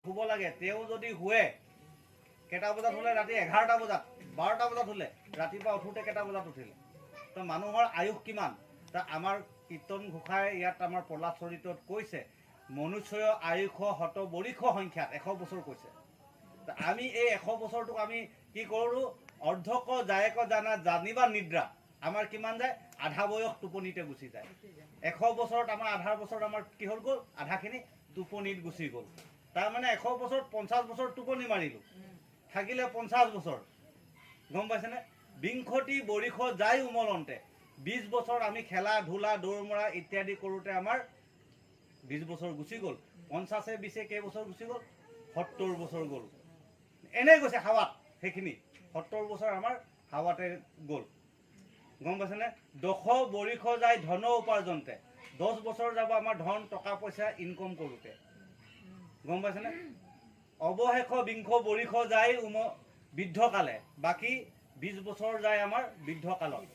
শুব লাগে তেও যদি শুৱে কেইটা বজাত শুলে ৰাতি 11টা বজাত 12টা বজাত শুলে ৰাতিপুৱা উঠোতে কেইটা বজাত উঠিলে তো মানুহৰ আয়ুস কিমান তা আমাৰ কীৰ্তন ঘোষাই ইয়াত আমাৰ প্ৰলাপ চৰিত্ৰত কৈছে মনুষ্যৰ আয়ুষ হত বৰিষ সংখ্যাত 100 বছৰ কৈছে আমি এই 100 বছৰটোক আমি কি কৰোঁ অৰ্ধক জায়ক জানা জানিবা নিদ্ৰা আমাৰ কিমান যায় আধা বয়স টোপনিতে গুচি যায় 100 বছৰত আমাৰ আধা বছৰত আমাৰ কি হ'ল গ'ল আধাখিনি টোপনিত গুচি গ'ল তাৰ মানে 100 বছৰত 50 বছৰ টোপনি মাৰিলোঁ থাকিলে 50 বছৰ গম পাইছেনে বিংখতি বৰিষ যায় উমলন্তে 20 বছৰ আমি খেলা ধূলা দৌৰ মৰা ইত্যাদি কৰোঁতে আমাৰ 20 বছৰ গুচি গ'ল 50 20 কেই বছৰ গুচি গ'ল 70 বছৰ গ'ল এনে গৈছে হাৱাত সেইখিনি 70 বছৰ আমাৰ হাৱাতে গ'ল গম পাইছেনে দশ বৰিষ যায় ধন উপাৰ্জনতে 10 বছৰ যাব আমাৰ ধন টকা পইচা ইনকম কৰোঁতে গম পাইছেনে অৱশেষ বিংশ বৰিষ যায় বৃদ্ধকালে বাকী 20 বছৰ যায় আমাৰ বৃদ্ধকালত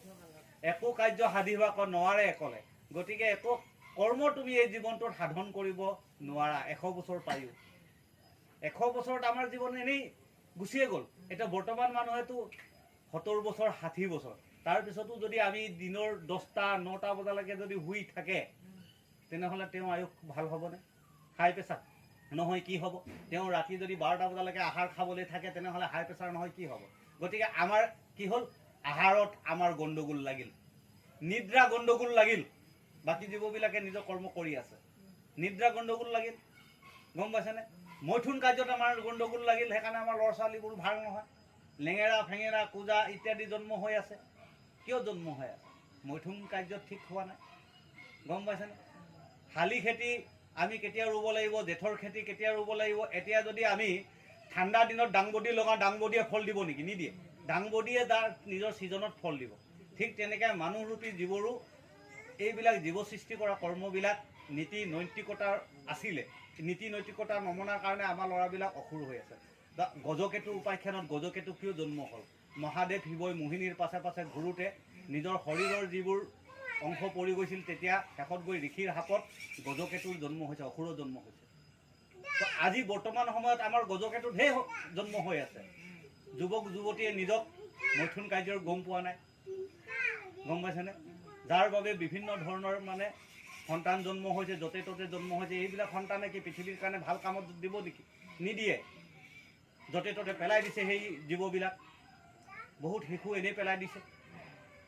একো কাৰ্য সাধিব নোৱাৰে একলে গতিকে একো কৰ্ম তুমি এই জীৱনটোত সাধন কৰিব নোৱাৰা 100 বছৰ পায়ো 100 বছৰত আমাৰ জীৱন এনেই গুচিয়ে গ'ল এটা বৰ্তমান মানুহেতো 70 বছৰ 60 বছৰ তাৰ পিছতো যদি আমি দিনৰ 10টা 9টা বজালৈকে যদি শুই থাকে তেনেহ'লে তেওঁ আয়ুস ভাল হ'বনে হাই প্ৰেছাৰ নহয় কি হ'ব তেওঁ ৰাতি যদি 12টা বজালৈকে আহাৰ খাবলৈ থাকে তেনেহ'লে হাই প্ৰেছাৰ নহয় কি হ'ব গতিকে আমাৰ কি হ'ল আহাৰত আমাৰ গণ্ডগোল লাগিল নিদ্ৰা গণ্ডগোল লাগিল বাকি জীৱবিলাকে নিজৰ কৰ্ম কৰি আছে নিদ্ৰা গণ্ডগোল লাগিল গম পাইছেনে মৈথুন কাৰ্যত আমাৰ গণ্ডগোল লাগিল সেইকাৰণে আমাৰ ল'ৰা ছোৱালীবোৰ ভাল নহয় লেঙেৰা ফেঙেৰা কুজা ইত্যাদি জন্ম হৈ আছে কিয় জন্ম হৈ আছে মৈথুন কাৰ্য ঠিক হোৱা নাই গম পাইছেনে শালি খেতি আমি কেতিয়া ৰুব লাগিব জেঠৰ খেতি কেতিয়া ৰুব লাগিব এতিয়া যদি আমি ঠাণ্ডা দিনত ডাংবডি লগাওঁ ডাংবডিয়ে ফল দিব নেকি নিদিয়ে ডাংবডিয়ে তাৰ নিজৰ ছিজনত ফল দিব ঠিক তেনেকৈ মানুহৰূপী জীৱৰো এইবিলাক জীৱ সৃষ্টি কৰা কৰ্মবিলাক নীতি নৈতিকতাৰ আছিলে নীতি নৈতিকতাৰ নমনাৰ কাৰণে আমাৰ ল'ৰাবিলাক অসুৰ হৈ আছে গজকেতুৰ উপাখ্যানত গজকেতু কিয় জন্ম হ'ল মহাদেৱ শিৱই মোহিনীৰ পাছে পাছে ঘূৰোঁতে নিজৰ শৰীৰৰ যিবোৰ অংশ পৰি গৈছিল তেতিয়া শেষত গৈ ঋষিৰ হাতত গজকেতুৰ জন্ম হৈছে অসুৰৰ জন্ম হৈছে আজি বৰ্তমান সময়ত আমাৰ গজকেতু ঢেৰ জন্ম হৈ আছে যুৱক যুৱতীয়ে নিজক মৈথুন কাৰ্যৰ গম পোৱা নাই গম পাইছেনে যাৰ বাবে বিভিন্ন ধৰণৰ মানে সন্তান জন্ম হৈছে য'তে ত'তে জন্ম হৈছে এইবিলাক সন্তানে কি পৃথিৱীৰ কাৰণে ভাল কামত দিব নেকি নিদিয়ে য'তে ত'তে পেলাই দিছে সেই জীৱবিলাক বহুত শিশু এনেই পেলাই দিছে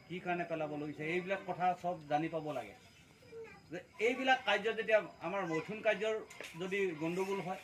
কি কাৰণে পেলাব লৈছে এইবিলাক কথা সব জানি পাব লাগে যে এইবিলাক কাৰ্য যেতিয়া আমাৰ মৈথুন কাৰ্যৰ যদি গণ্ডগোল হয়